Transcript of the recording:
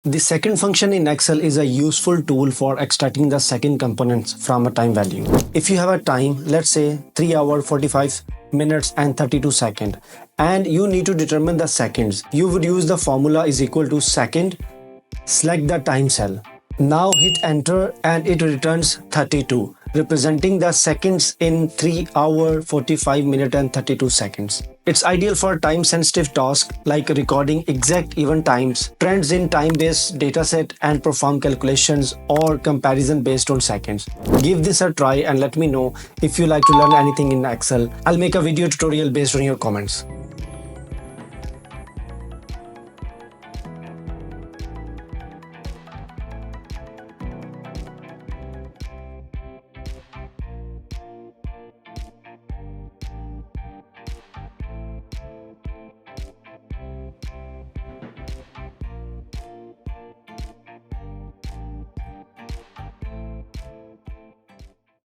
The second function in Excel is a useful tool for extracting the second components from a time value. If you have a time, let's say 3 hours 45 minutes and 32 seconds, and you need to determine the seconds, you would use the formula is equal to second, select the time cell. Now hit enter and it returns 32, representing the seconds in 3 hours 45 minutes and 32 seconds. It's ideal for time-sensitive tasks like recording exact event times, trends in time-based dataset, and perform calculations or comparison based on seconds. Give this a try and let me know if you like to learn anything in Excel. I'll make a video tutorial based on your comments.